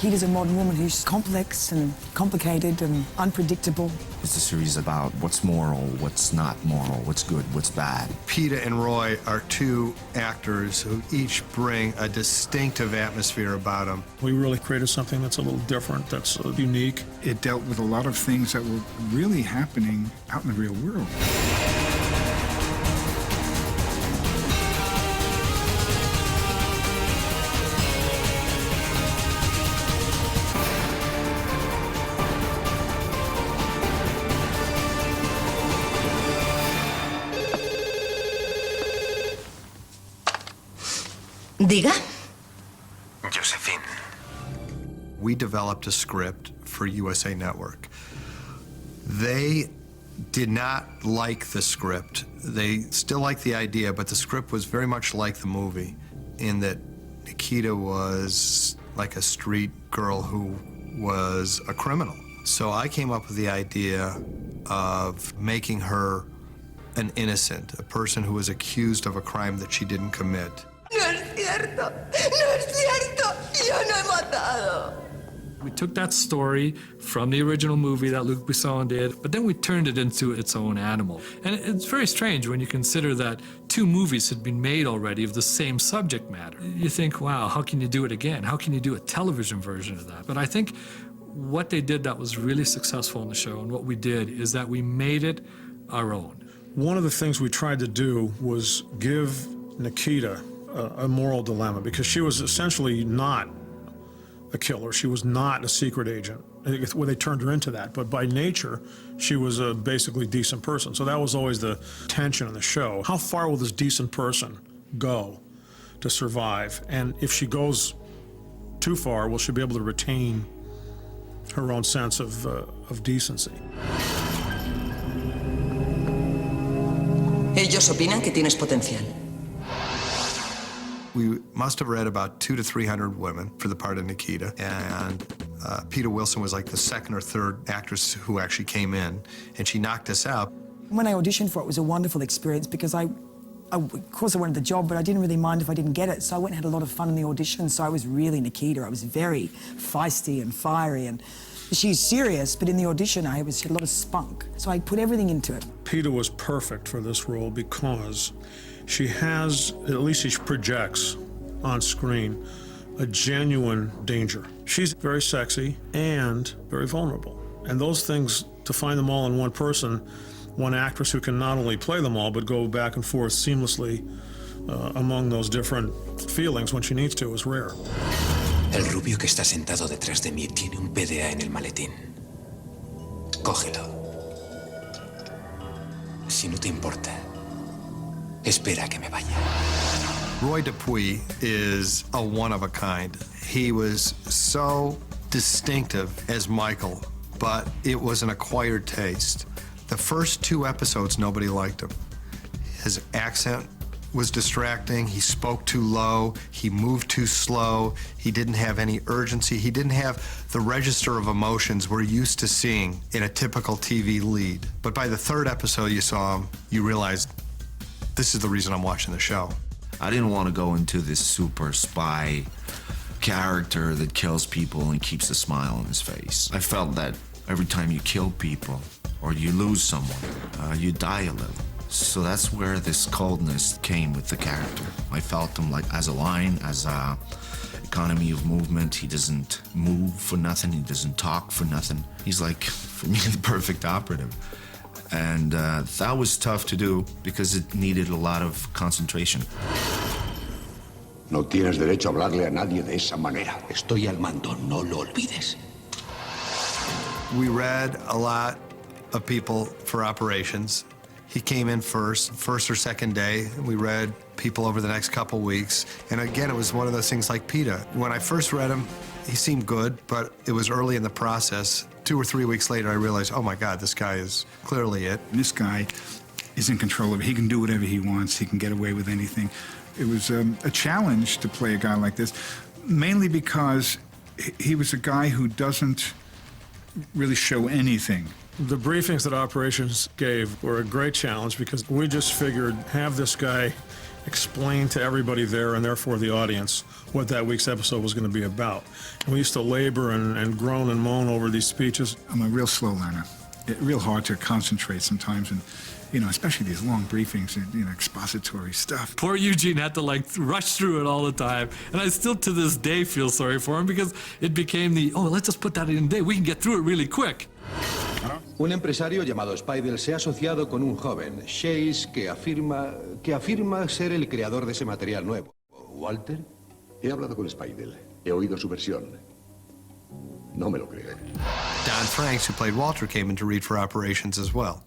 Nikita's a modern woman who's complex and complicated and unpredictable. It's a series about what's moral, what's not moral, what's good, what's bad. Peter and Roy are two actors who each bring a distinctive atmosphere about them. We really created something that's a little different, that's unique. It dealt with a lot of things that were really happening out in the real world. Diga. Josephine. We developed a script for USA Network. They did not like the script. They still liked the idea, but the script was very much like the movie in that Nikita was like a street girl who was a criminal. So I came up with the idea of making her an innocent, a person who was accused of a crime that she didn't commit. No es cierto. No es cierto. Yo no he matado. We took that story from the original movie that Luc Besson did, but then we turned it into its own animal. And it's very strange when you consider that two movies had been made already of the same subject matter. You think, wow, how can you do it again? How can you do a television version of that? But I think what they did that was really successful in the show, and what we did, is that we made it our own. One of the things we tried to do was give Nikita a moral dilemma, because she was essentially not a killer. She was not a secret agent. Well, they turned her into that, but by nature, she was a basically decent person. So that was always the tension in the show. How far will this decent person go to survive? And if she goes too far, will she be able to retain her own sense of decency? Ellos opinan que tienes potencial. We must have read about 200 to 300 women for the part of Nikita, and Peter Wilson was like the second or third actress who actually came in, and she knocked us out. When I auditioned for it, it was a wonderful experience because of course I wanted the job, but I didn't really mind if I didn't get it, so I went and had a lot of fun in the audition, so I was really Nikita. I was very feisty and fiery, and she's serious, but in the audition she had a lot of spunk, so I put everything into it. Peter was perfect for this role because she has, at least she projects on screen, a genuine danger. She's very sexy and very vulnerable. And those things, to find them all in one person, one actress who can not only play them all, but go back and forth seamlessly among those different feelings when she needs to, is rare. El rubio que está sentado detrás de mí tiene un PDA en el maletín. Cógelo. Si no te importa, espera que me vaya. Roy Dupuis is a one-of-a-kind. He was so distinctive as Michael, but it was an acquired taste. The first 2 episodes, nobody liked him. His accent was distracting, he spoke too low, he moved too slow, he didn't have any urgency, he didn't have the register of emotions we're used to seeing in a typical TV lead. But by the 3rd episode you saw him, you realized, this is the reason I'm watching the show. I didn't want to go into this super spy character that kills people and keeps a smile on his face. I felt that every time you kill people or you lose someone, you die a little. So that's where this coldness came with the character. I felt him like as a lion, as a economy of movement. He doesn't move for nothing. He doesn't talk for nothing. He's like, for me, the perfect operative. And that was tough to do because it needed a lot of concentration. No tienes derecho a hablarle a nadie de esa manera. Estoy al mando, no lo olvides. We read a lot of people for operations. He came in first or second day. We read people over the next couple weeks. And again, it was one of those things like Peter. When I first read him, he seemed good, but it was early in the process. 2 or 3 weeks later, I realized, oh my God, this guy is clearly it. This guy is in control of it. He can do whatever he wants. He can get away with anything. It was a challenge to play a guy like this, mainly because he was a guy who doesn't really show anything. The briefings that operations gave were a great challenge because we just figured have this guy explain to everybody there and therefore the audience what that week's episode was going to be about. And we used to labor and groan and moan over these speeches. I'm a real slow learner. It's real hard to concentrate sometimes, and especially these long briefings and expository stuff. Poor Eugene had to rush through it all the time, and I still to this day feel sorry for him because it became let's just put that in a day, we can get through it really quick. Un empresario llamado Speidel se ha asociado con un joven, Chase, que afirma ser el creador de ese material nuevo. ¿Walter? He hablado con Speidel. He oído su versión. No me lo creo. Don Franks, who played Walter, came in to read for operations as well.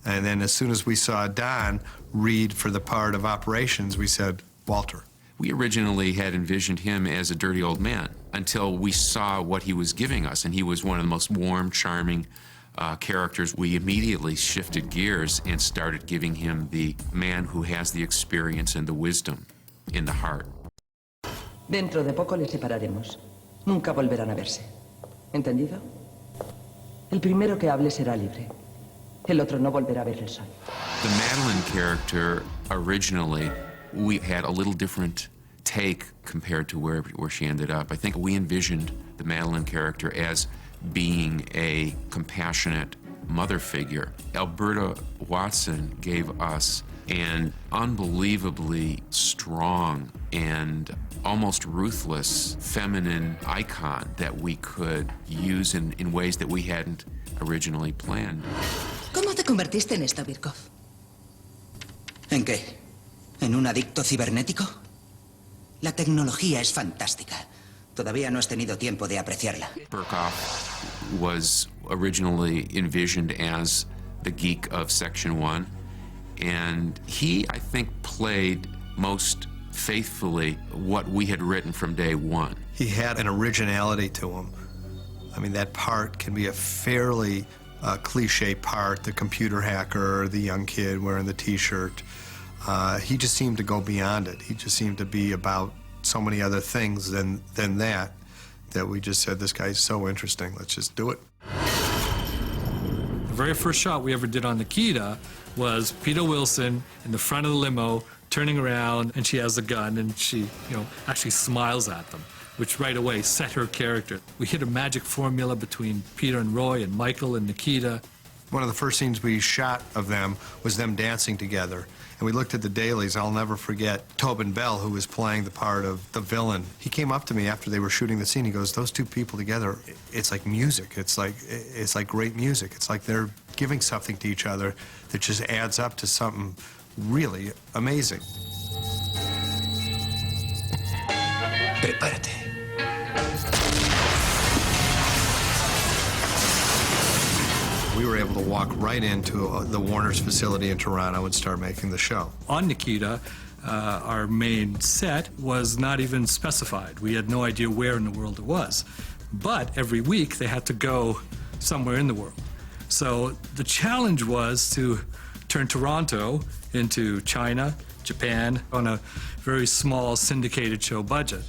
And then as soon as we saw Don read for the part of operations, we said, Walter. We originally had envisioned him as a dirty old man until we saw what he was giving us, and he was one of the most warm, charming characters. We immediately shifted gears and started giving him the man who has the experience and the wisdom in the heart. Dentro de poco les separaremos. Nunca volverán a verse. ¿Entendido? El primero que hable será libre. El otro no volverá a ver el sol. The Madeline character, originally, we had a little different take compared to where she ended up. I think we envisioned the Madeline character as being a compassionate mother figure. Alberta Watson gave us an unbelievably strong and almost ruthless feminine icon that we could use in ways that we hadn't originally planned. ¿Cómo te convertiste en esto, Birkhoff? ¿En qué? ¿En un adicto cibernético? La tecnología es fantástica. Todavía no has tenido tiempo de apreciarla. Birkhoff was originally envisioned as the geek of Section 1, and he, I think, played most faithfully what we had written from day one. He had an originality to him. I mean, that part can be a fairly cliche part, the computer hacker, the young kid wearing the T-shirt. He just seemed to go beyond it. He just seemed to be about so many other things than that we just said, this guy's so interesting, let's just do it. The very first shot we ever did on Nikita was Peter Wilson in the front of the limo, turning around, and she has a gun, and she, actually smiles at them, which right away set her character. We hit a magic formula between Peter and Roy and Michael and Nikita. One of the first scenes we shot of them was them dancing together. And we looked at the dailies. I'll never forget Tobin Bell, who was playing the part of the villain. He came up to me after they were shooting the scene. He goes, those two people together, it's like music. It's like great music. It's like they're giving something to each other that just adds up to something really amazing. Prepárate. We were able to walk right into the Warner's facility in Toronto and start making the show. On Nikita, our main set was not even specified. We had no idea where in the world it was. But every week they had to go somewhere in the world. So the challenge was to turn Toronto into China, Japan, on a very small syndicated show budget.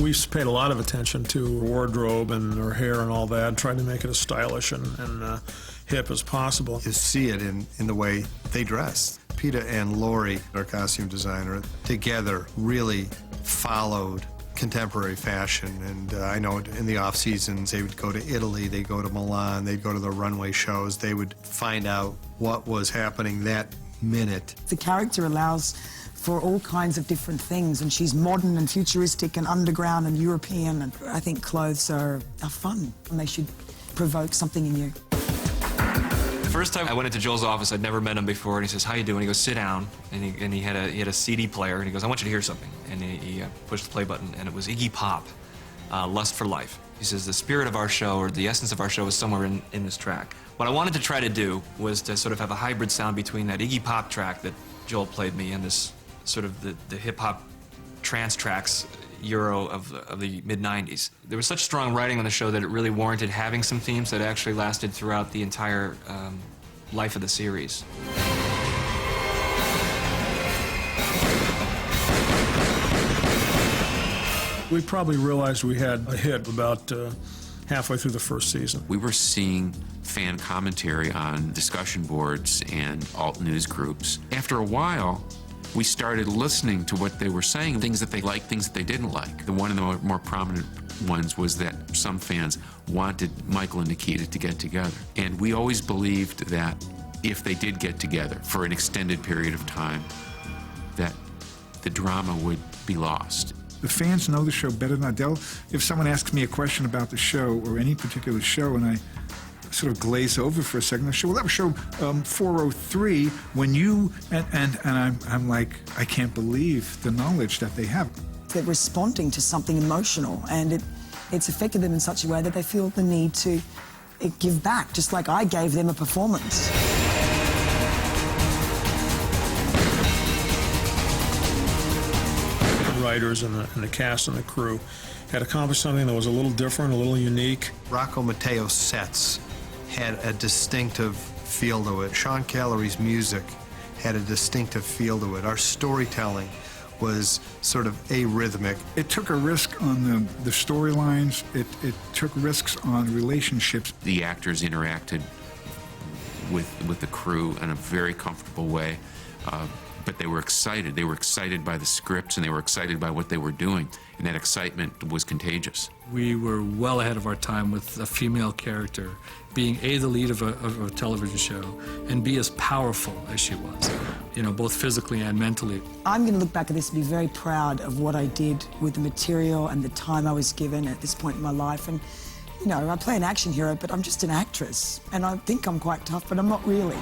We paid a lot of attention to her wardrobe and her hair and all that, trying to make it as stylish and hip as possible. You see it in the way they dress. Peter and Lori, our costume designer, together really followed contemporary fashion. And I know in the off seasons, they would go to Italy, they'd go to Milan, they'd go to the runway shows, they would find out what was happening that minute. The character allows for all kinds of different things, and she's modern and futuristic and underground and European, and I think clothes are fun and they should provoke something in you. The first time I went into Joel's office, I'd never met him before, and he says, "How you doing?" He goes, "Sit down," and he had a CD player, and he goes, "I want you to hear something," and he pushed the play button, and it was Iggy Pop, "Lust for Life." He says, "The spirit of our show, or the essence of our show, is somewhere in this track." What I wanted to try to do was to sort of have a hybrid sound between that Iggy Pop track that Joel played me and this sort of the hip-hop trance tracks Euro of the mid-90s. There was such strong writing on the show that it really warranted having some themes that actually lasted throughout the entire life of the series. We probably realized we had a hit about halfway through the first season. We were seeing fan commentary on discussion boards and alt news groups. After a while, we started listening to what they were saying, things that they liked, things that they didn't like. One of the more prominent ones was that some fans wanted Michael and Nikita to get together. And we always believed that if they did get together for an extended period of time, that the drama would be lost. The fans know the show better than Adele. If someone asks me a question about the show or any particular show and I sort of glaze over for a second, I say, well, that was show 403 when you, and I'm like, I can't believe the knowledge that they have. They're responding to something emotional, and it's affected them in such a way that they feel the need to give back, just like I gave them a performance. The writers and the cast and the crew had accomplished something that was a little different, a little unique. Rocco Mateo's sets had a distinctive feel to it. Sean Callery's music had a distinctive feel to it. Our storytelling was sort of arrhythmic. It took a risk on the storylines. It took risks on relationships. The actors interacted with the crew in a very comfortable way, but they were excited. They were excited by the scripts, and they were excited by what they were doing, and that excitement was contagious. We were well ahead of our time with a female character being A, the lead of a television show, and B, as powerful as she was, you know, both physically and mentally. I'm going to look back at this and be very proud of what I did with the material and the time I was given at this point in my life. And, you know, I play an action hero, but I'm just an actress. And I think I'm quite tough, but I'm not really.